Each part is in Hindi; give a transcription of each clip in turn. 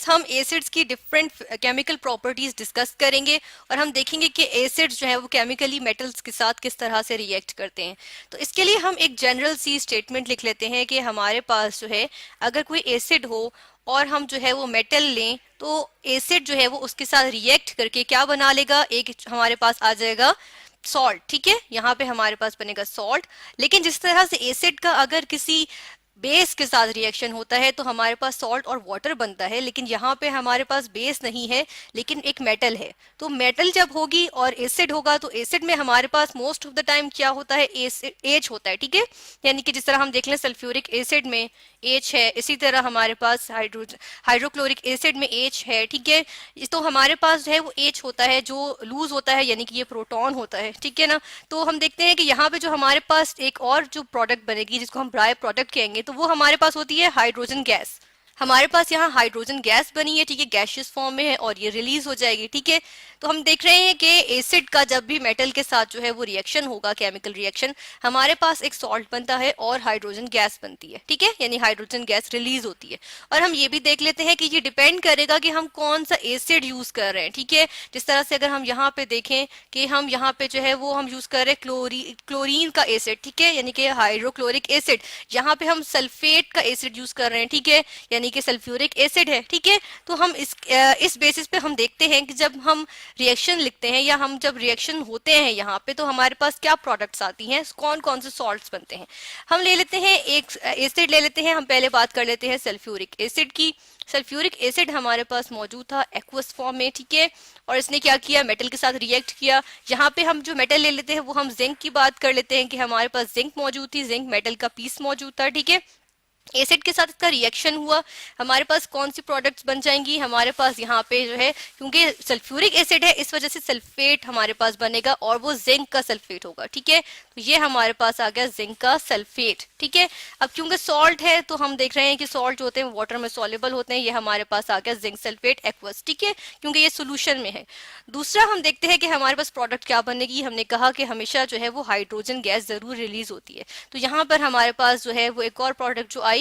हम एसिड्स की डिफरेंट केमिकल प्रॉपर्टीज डिस्कस करेंगे और हम देखेंगे कि एसिड्स जो है वो केमिकली मेटल्स के साथ किस तरह से रिएक्ट करते हैं। तो इसके लिए हम एक जनरल सी स्टेटमेंट लिख लेते हैं कि हमारे पास जो है अगर कोई एसिड हो और हम जो है वो मेटल लें तो एसिड जो है वो उसके साथ रिएक्ट करके क्या बना लेगा, एक हमारे पास आ जाएगा सॉल्ट। ठीक है, यहाँ पे हमारे पास बनेगा सॉल्ट। लेकिन जिस तरह से एसिड का अगर किसी बेस के साथ रिएक्शन होता है तो हमारे पास सॉल्ट और वाटर बनता है, लेकिन यहाँ पे हमारे पास बेस नहीं है लेकिन एक मेटल है। तो मेटल जब होगी और एसिड होगा तो एसिड में हमारे पास मोस्ट ऑफ द टाइम क्या होता है, एच होता है। ठीक है, यानी कि जिस तरह हम देख लें सल्फ्यूरिक एसिड में एच है, इसी तरह हमारे पास हाइड्रोक्लोरिक एसिड में एच है। ठीक है, तो हमारे पास जो है वो एच होता है जो लूज होता है, यानी कि ये प्रोटॉन होता है। ठीक है ना, तो हम देखते हैं कि यहाँ पे जो हमारे पास एक और जो प्रोडक्ट बनेगी जिसको हम बाय प्रोडक्ट कहेंगे तो वो हमारे पास होती है हाइड्रोजन गैस। हमारे पास यहाँ हाइड्रोजन गैस बनी है, ठीक है, गैसियस फॉर्म में है और ये रिलीज हो जाएगी। ठीक है, तो हम देख रहे हैं कि एसिड का जब भी मेटल के साथ जो है वो रिएक्शन होगा, केमिकल रिएक्शन, हमारे पास एक सॉल्ट बनता है और हाइड्रोजन गैस बनती है। ठीक है, यानी हाइड्रोजन गैस रिलीज होती है। और हम ये भी देख लेते हैं कि ये डिपेंड करेगा कि हम कौन सा एसिड यूज कर रहे हैं। ठीक है, जिस तरह से अगर हम यहाँ पे देखें कि हम यहाँ पे जो है वो हम यूज कर रहे हैं क्लोरीन का एसिड। ठीक है, यानी कि हाइड्रोक्लोरिक एसिड, यहाँ पे हम सल्फेट का एसिड यूज कर रहे हैं। ठीक है, यानी कि सल्फ्यूरिक एसिड है। ठीक है, तो हम इस बेसिस पे हम देखते हैं कि जब हम रिएक्शन लिखते हैं या हम जब रिएक्शन होते हैं यहाँ पे तो हमारे पास क्या प्रोडक्ट्स आती हैं, कौन कौन से सॉल्ट्स बनते हैं। हम ले लेते हैं एक एसिड ले लेते हैं, हम पहले बात कर लेते हैं सल्फ्यूरिक एसिड की। सल्फ्यूरिक एसिड हमारे पास मौजूद था एक्वस फॉर्म में। ठीक है, और इसने क्या किया, मेटल के साथ रिएक्ट किया। यहाँ पे हम जो मेटल ले लेते हैं वो हम जिंक की बात कर लेते हैं कि हमारे पास जिंक मौजूद थी, जिंक मेटल का पीस मौजूद था। ठीक है, एसिड के साथ इसका रिएक्शन हुआ, हमारे पास कौन सी प्रोडक्ट्स बन जाएंगी, हमारे पास यहाँ पे जो है क्योंकि सल्फ्यूरिक एसिड है इस वजह से सल्फेट हमारे पास बनेगा और वो जिंक का सल्फेट होगा। ठीक है, तो ये हमारे पास आ गया जिंक का सल्फेट। ठीक है, अब क्योंकि सॉल्ट है तो हम देख रहे हैं कि सॉल्ट जो होते हैं वाटर में सॉल्युबल होते हैं, ये हमारे पास आ गया जिंक सल्फेट एक्वस। ठीक है, क्योंकि ये सोल्यूशन में है। दूसरा हम देखते हैं कि हमारे पास प्रोडक्ट क्या बनेगी, हमने कहा कि हमेशा जो है वो हाइड्रोजन गैस जरूर रिलीज होती है, तो यहाँ पर हमारे पास जो है वो एक और प्रोडक्ट जो आई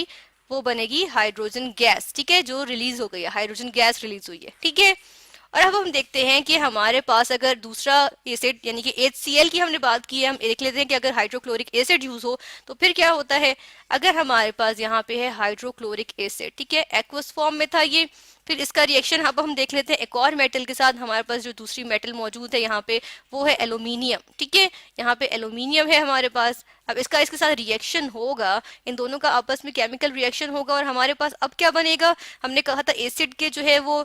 वो बनेगी हाइड्रोजन गैस। ठीक है, जो रिलीज हो गई है, हाइड्रोजन गैस रिलीज हुई है। ठीक है, और अब हम देखते हैं कि हमारे पास अगर दूसरा एसिड यानी कि HCl की हमने बात की है, हम देख लेते हैं कि अगर हाइड्रोक्लोरिक एसिड यूज हो तो फिर क्या होता है। अगर हमारे पास यहाँ पे है हाइड्रोक्लोरिक एसिड, ठीक है, एक्वस फॉर्म में था ये, फिर इसका रिएक्शन अब हम देख लेते हैं एक और मेटल के साथ। हमारे पास जो दूसरी मेटल मौजूद है यहाँ पे वो है एल्यूमिनियम। ठीक है, यहाँ पे एल्यूमिनियम है हमारे पास। अब इसके साथ रिएक्शन होगा, इन दोनों का आपस में केमिकल रिएक्शन होगा और हमारे पास अब क्या बनेगा, हमने कहा था एसिड के जो है वो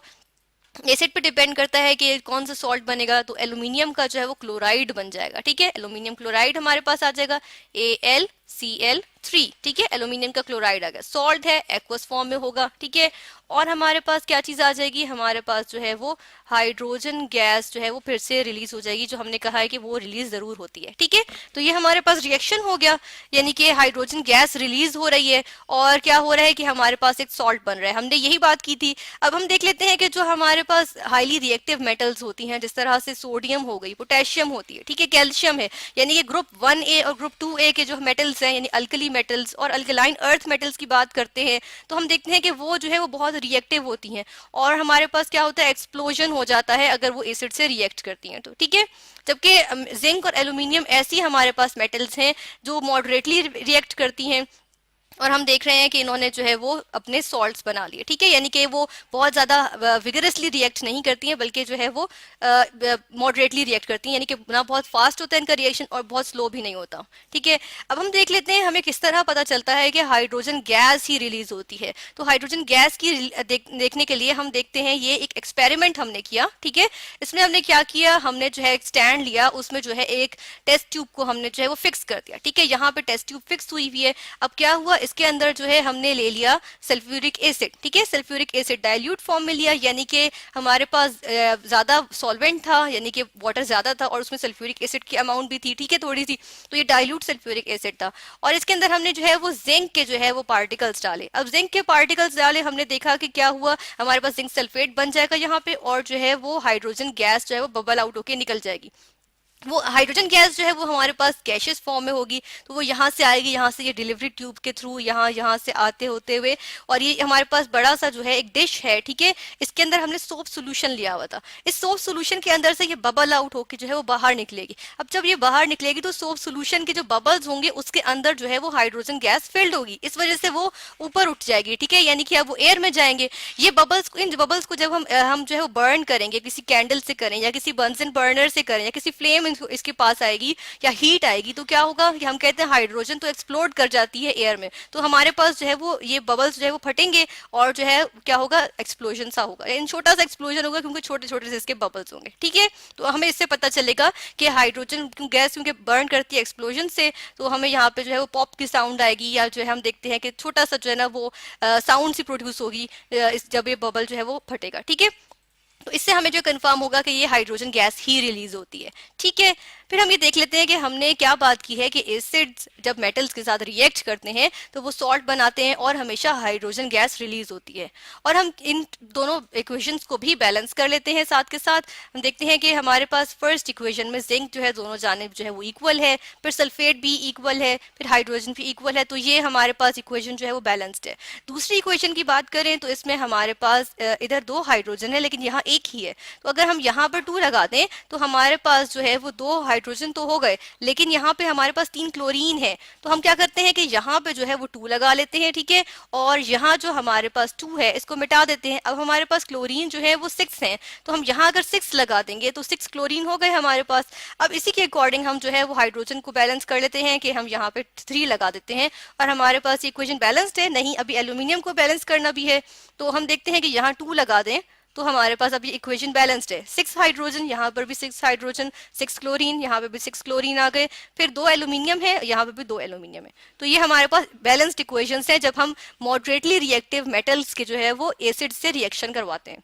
एसिड पे डिपेंड करता है कि कौन सा सॉल्ट बनेगा, तो एल्यूमिनियम का जो है वो क्लोराइड बन जाएगा। ठीक है, एल्यूमिनियम क्लोराइड हमारे पास आ जाएगा AlCl3। ठीक है, एल्यूमिनियम का क्लोराइड आ गया, सॉल्ट है, एक्वस फॉर्म में होगा। ठीक है, और हमारे पास क्या चीज आ जाएगी, हमारे पास जो है वो हाइड्रोजन गैस जो है वो फिर से रिलीज हो जाएगी, जो हमने कहा है कि वो रिलीज जरूर होती है। ठीक है, तो ये हमारे पास रिएक्शन हो गया, यानी कि हाइड्रोजन गैस रिलीज हो रही है और क्या हो रहा है कि हमारे पास एक सॉल्ट बन रहा है, हमने यही बात की थी। अब हम देख लेते हैं कि जो हमारे पास हाईली रिएक्टिव मेटल्स होती हैं, जिस तरह से सोडियम हो गई, पोटेशियम होती है, ठीक है, कैल्शियम है, यानी कि ग्रुप 1A और ग्रुप 2A के जो मेटल्स हैं, यानी अल्कली मेटल्स और अल्कलाइन अर्थ मेटल्स की बात करते हैं तो हम देखते हैं कि वो जो है वो बहुत रिएक्टिव होती हैं और हमारे पास क्या होता है, एक्सप्लोजन हो जाता है अगर वो एसिड से रिएक्ट करती हैं तो। ठीक है, जबकि जिंक और एल्यूमिनियम ऐसी हमारे पास मेटल्स हैं जो मॉडरेटली रिएक्ट करती हैं और हम देख रहे हैं कि इन्होंने जो है वो अपने सॉल्ट्स बना लिए। ठीक है, यानी कि वो बहुत ज्यादा विगरसली रिएक्ट नहीं करती हैं बल्कि जो है वो मॉडरेटली रिएक्ट करती हैं, यानी कि ना बहुत फास्ट होता है इनका रिएक्शन और बहुत स्लो भी नहीं होता। ठीक है, अब हम देख लेते हैं हमें किस तरह पता चलता है कि हाइड्रोजन गैस ही रिलीज होती है। तो हाइड्रोजन गैस की देखने के लिए हम देखते हैं, ये एक एक्सपेरिमेंट हमने किया। ठीक है, इसमें हमने क्या किया, हमने जो है एक स्टैंड लिया, उसमें जो है एक टेस्ट ट्यूब को हमने जो है वो फिक्स कर दिया। ठीक है, यहाँ पे टेस्ट ट्यूब फिक्स हुई हुई है। अब क्या हुआ, इसके अंदर जो है हमने ले लिया सल्फ्यूरिक एसिड। ठीक है, सल्फ्यूरिक एसिड डाइल्यूट फॉर्म में लिया, यानी कि हमारे पास ज्यादा सॉल्वेंट था, यानी कि वाटर ज्यादा था और उसमें सल्फ्यूरिक एसिड की अमाउंट भी थी। ठीक है, थोड़ी सी, तो ये डाइल्यूट सल्फ्यूरिक एसिड था और इसके अंदर हमने जो है वो जिंक के जो है वो पार्टिकल्स डाले। अब जिंक के पार्टिकल्स डाले, हमने देखा कि क्या हुआ, हमारे पास जिंक सल्फेट बन जाएगा यहाँ पे और जो है वो हाइड्रोजन गैस जो है वो बबल आउट होके निकल जाएगी। वो हाइड्रोजन गैस जो है वो हमारे पास गैशियस फॉर्म में होगी, तो वो यहाँ से आएगी, यहाँ से ये डिलीवरी ट्यूब के थ्रू यहाँ से आते होते हुए, और ये हमारे पास बड़ा सा जो है एक डिश है, ठीक है। इसके अंदर हमने सोप सोल्यूशन लिया हुआ था। इस सोप सोल्यूशन के अंदर से ये बबल आउट होकर जो है वो बाहर निकलेगी। अब जब ये बाहर निकलेगी तो सोप सोल्यूशन के जो बबल्स होंगे उसके अंदर जो है वो हाइड्रोजन गैस फिल्ड होगी, इस वजह से वो ऊपर उठ जाएगी, ठीक है, यानी कि अब वो एयर में जाएंगे। ये बबल्स, इन बबल्स को जब हम जो है वो बर्न करेंगे, किसी कैंडल से करें या किसी बंसन बर्नर से करें या किसी फ्लेम इसके पास आएगी या हीट आएगी, तो क्या होगा कि हम कहते हैं हाइड्रोजन तो एक्सप्लोड कर जाती है एयर में, तो हमारे पास जो है वो ये बबल्स जो है वो फटेंगे और जो है क्या होगा, एक्सप्लोजन सा होगा, इन छोटा सा एक्सप्लोजन होगा क्योंकि छोटे छोटे से इसके बबल्स होंगे, ठीक है। तो हमें इससे पता चलेगा कि हाइड्रोजन गैस क्योंकि बर्न करती है एक्सप्लोजन से, तो हमें यहाँ पे जो है वो पॉप की साउंड आएगी, या जो है हम देखते हैं कि छोटा सा जो है ना वो साउंड सी प्रोड्यूस होगी जब ये बबल जो है वो फटेगा, ठीक है। तो इससे हमें जो कंफर्म होगा कि ये हाइड्रोजन गैस ही रिलीज होती है, ठीक है। फिर हम ये देख लेते हैं कि हमने क्या बात की है कि एसिड्स जब मेटल्स के साथ रिएक्ट करते हैं तो वो सॉल्ट बनाते हैं और हमेशा हाइड्रोजन गैस रिलीज होती है। और हम इन दोनों इक्वेशंस को भी बैलेंस कर लेते हैं साथ के साथ। हम देखते हैं कि हमारे पास फर्स्ट इक्वेशन में जिंक जो है दोनों जानिब जो है वो इक्वल है, फिर सल्फेट भी इक्वल है, फिर हाइड्रोजन भी इक्वल है, तो ये हमारे पास इक्वेशन जो है वो बैलेंस्ड है। दूसरी इक्वेशन की बात करें तो इसमें हमारे पास इधर 2 हाइड्रोजन है लेकिन यहाँ एक ही है, तो अगर हम यहाँ पर 2 लगा दें तो हमारे पास जो है वो 2 हाइड्रोजन तो हो गए, लेकिन यहाँ पे हमारे पास 3 क्लोरीन है। तो हम क्या करते हैं कि यहाँ पे जो है वो 2 लगा लेते हैं, ठीक है, और यहाँ जो हमारे पास 2 है इसको मिटा देते हैं। अब हमारे पास क्लोरीन जो है वो 6 है, तो हम यहाँ अगर 6 लगा देंगे तो 6 क्लोरीन हो गए हमारे पास। अब इसी के अकॉर्डिंग हम जो है वो हाइड्रोजन को बैलेंस कर लेते हैं कि हम यहाँ पे 3 लगा देते हैं और हमारे पास इक्वेशन बैलेंस्ड है। नहीं, अभी एल्यूमिनियम को बैलेंस करना भी है, तो हम देखते हैं कि यहाँ 2 लगा दें तो हमारे पास अभी इक्वेशन बैलेंस्ड है। 6 हाइड्रोजन, यहाँ पर भी 6 हाइड्रोजन, 6 क्लोरीन, यहाँ पे भी 6 क्लोरीन आ गए, फिर 2 एल्यूमिनियम है, यहाँ पे भी 2 एल्यूमिनियम है। तो ये हमारे पास बैलेंस्ड इक्वेशंस हैं जब हम मॉडरेटली रिएक्टिव मेटल्स के जो है वो एसिड से रिएक्शन करवाते हैं।